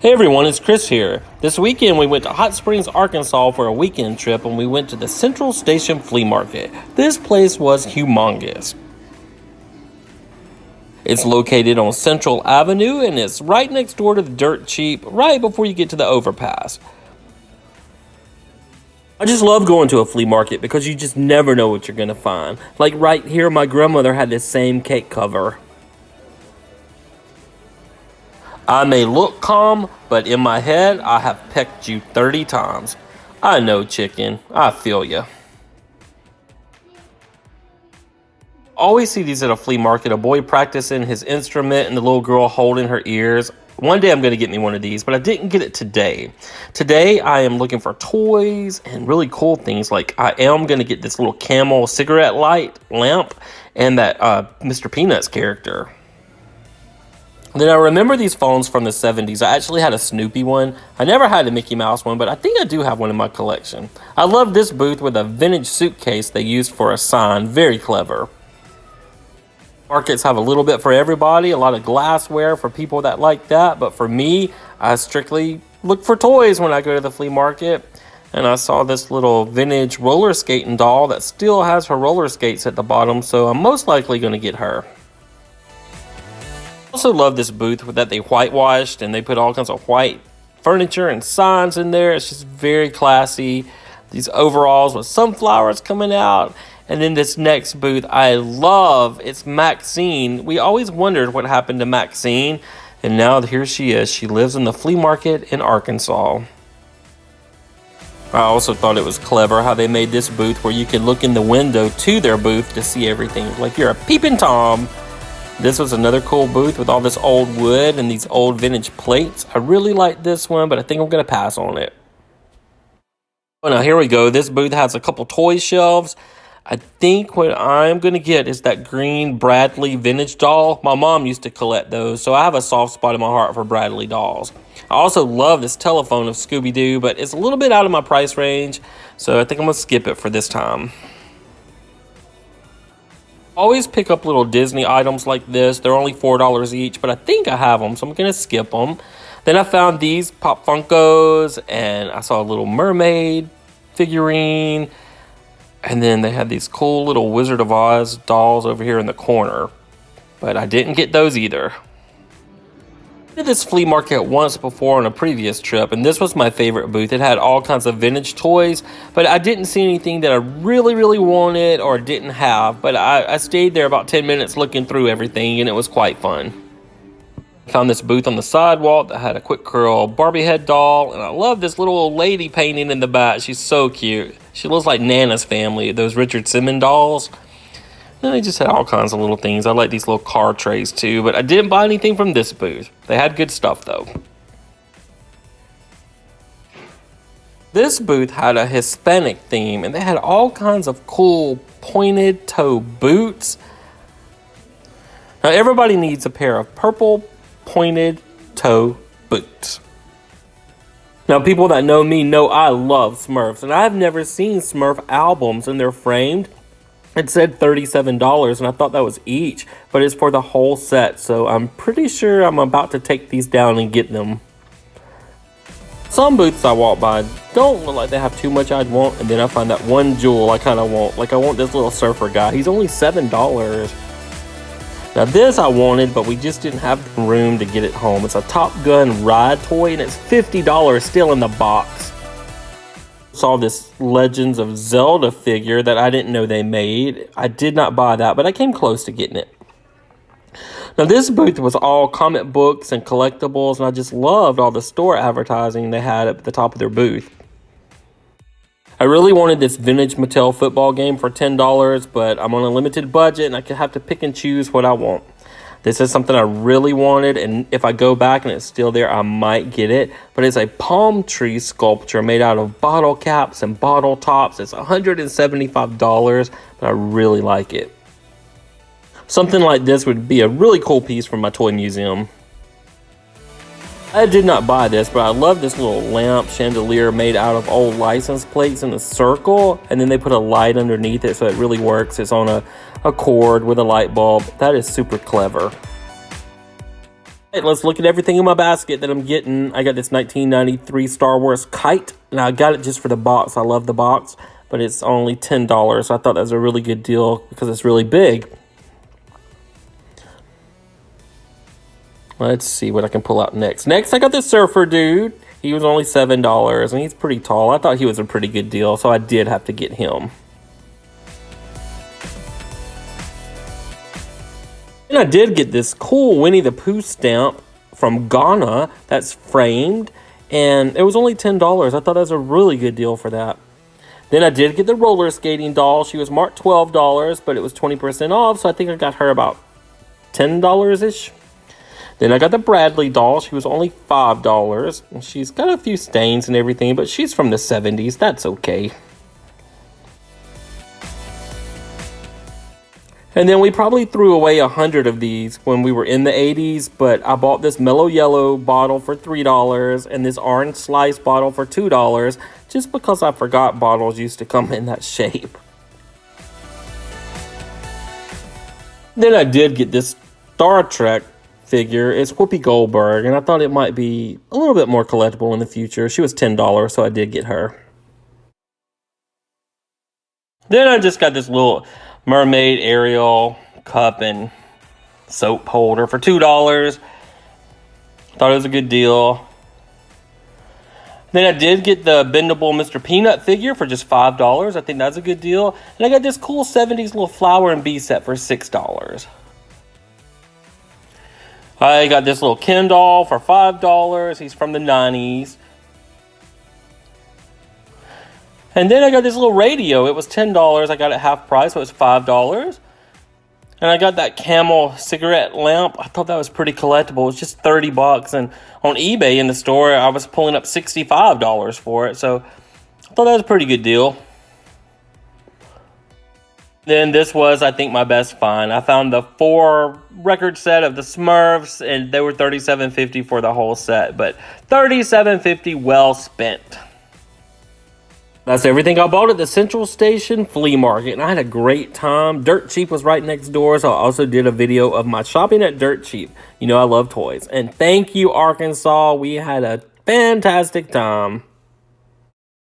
Hey everyone, it's Chris here. This weekend we went to Hot Springs, Arkansas for a weekend trip and we went to the Central Station Flea Market. This place was humongous. It's located on Central Avenue and it's right next door to the Dirt Cheap, right before you get to the overpass. I just love going to a flea market because you just never know what you're going to find. Like right here, my grandmother had this same cake cover. I may look calm, but in my head, I have pecked you 30 times. I know, chicken. I feel ya. Always see these at a flea market, a boy practicing his instrument and the little girl holding her ears. One day I'm going to get me one of these, but I didn't get it today. Today I am looking for toys and really cool things. Like I am going to get this little camel cigarette light lamp and that Mr. Peanuts character. Then I remember these phones from the 70s. I actually had a Snoopy one. I never had a Mickey Mouse one, but I think I do have one in my collection. I love this booth with a vintage suitcase they used for a sign. Very clever. Markets have a little bit for everybody. A lot of glassware for people that like that. But for me, I strictly look for toys when I go to the flea market. And I saw this little vintage roller skating doll that still has her roller skates at the bottom. So I'm most likely going to get her. I also love this booth that they whitewashed and they put all kinds of white furniture and signs in there. It's just very classy. These overalls with sunflowers coming out. And then this next booth I love. It's Maxine. We always wondered what happened to Maxine. And now here she is. She lives in the flea market in Arkansas. I also thought it was clever how they made this booth where you can look in the window to their booth to see everything. Like you're a peeping Tom. This was another cool booth with all this old wood and these old vintage plates. I really like this one, but I think I'm going to pass on it. Oh, now here we go. This booth has a couple toy shelves. I think what I'm going to get is that green Bradley vintage doll. My mom used to collect those, so I have a soft spot in my heart for Bradley dolls. I also love this telephone of Scooby-Doo, but it's a little bit out of my price range, so I think I'm going to skip it for this time. Always pick up little Disney items like this. They're only $4 each, but I think I have them, so I'm going to skip them. Then I found these Pop Funkos, and I saw a little mermaid figurine. And then they had these cool little Wizard of Oz dolls over here in the corner. But I didn't get those either. I did this flea market once before on a previous trip, and this was my favorite booth. It had all kinds of vintage toys, but I didn't see anything that I really wanted or didn't have. But I stayed there about 10 minutes looking through everything, and it was quite fun. I found this booth on the sidewalk that had a quick curl Barbie head doll, and I love this little old lady painting in the back. She's so cute. She looks like Nana's family, those Richard Simmons dolls. And they just had all kinds of little things. I like these little car trays too, but I didn't buy anything from this booth. They had good stuff though. This booth had a Hispanic theme, and they had all kinds of cool pointed toe boots. Now everybody needs a pair of purple pointed toe boots. Now people that know me know I love Smurfs, and I've never seen Smurf albums, and they're framed. It said $37, and I thought that was each, but it's for the whole set, so I'm pretty sure I'm about to take these down and get them. Some booths I walk by don't look like they have too much I'd want, and then I find that one jewel I kind of want. Like I want this little surfer guy. He's only $7. Now this I wanted, but we just didn't have the room to get it home. It's a Top Gun ride toy, and it's $50 still in the box. Saw this Legends of Zelda figure that I didn't know they made. I did not buy that, but I came close to getting it. Now this booth was all comic books and collectibles, and I just loved all the store advertising they had at the top of their booth. I really wanted this vintage Mattel football game for $10, but I'm on a limited budget and I could have to pick and choose what I want. This is something I really wanted, and if I go back and it's still there, I might get it. But it's a palm tree sculpture made out of bottle caps and bottle tops. It's $175, but I really like it. Something like this would be a really cool piece for my toy museum. I did not buy this, but I love this little lamp chandelier made out of old license plates in a circle, and then they put a light underneath it so it really works. It's on a cord with a light bulb. That is super clever. Let's look at everything in my basket that I'm getting. I got this 1993 Star Wars Kite, and I got it just for the box. I love the box, but it's only $10. So I thought that was a really good deal because it's really big. Let's see what I can pull out next. Next, I got this surfer dude. He was only $7, and he's pretty tall. I thought he was a pretty good deal, so I did have to get him. And I did get this cool Winnie the Pooh stamp from Ghana that's framed, and it was only $10. I thought that was a really good deal for that. Then I did get the roller skating doll. She was marked $12, but it was 20% off, so I think I got her about $10-ish. Then I got the Bradley doll. She was only $5. And she's got a few stains and everything, but she's from the 70s. That's okay. And then we probably threw away 100 of these when we were in the 80s, but I bought this mellow yellow bottle for $3 and this orange slice bottle for $2 just because I forgot bottles used to come in that shape. Then I did get this Star Trek figure. It's Whoopi Goldberg, and I thought it might be a little bit more collectible in the future. She was $10, so I did get her. Then I just got this little mermaid Ariel cup and soap holder for $2. Thought it was a good deal. Then I did get the bendable Mr. Peanut figure for just $5. I think that's a good deal. And I got this cool 70s little flower and bee set for $6. I got this little Ken doll for $5. He's from the 90s. And then I got this little radio. It was $10. I got it half price, so it was $5. And I got that Camel cigarette lamp. I thought that was pretty collectible. It was just $30. And on eBay in the store, I was pulling up $65 for it. So I thought that was a pretty good deal. Then this was, I think, my best find. I found the 4 record set of the Smurfs, and they were $37.50 for the whole set. But $37.50 well spent. That's everything I bought at the Central Station Flea Market, and I had a great time. Dirt Cheap was right next door, so I also did a video of my shopping at Dirt Cheap. You know I love toys. And thank you, Arkansas. We had a fantastic time.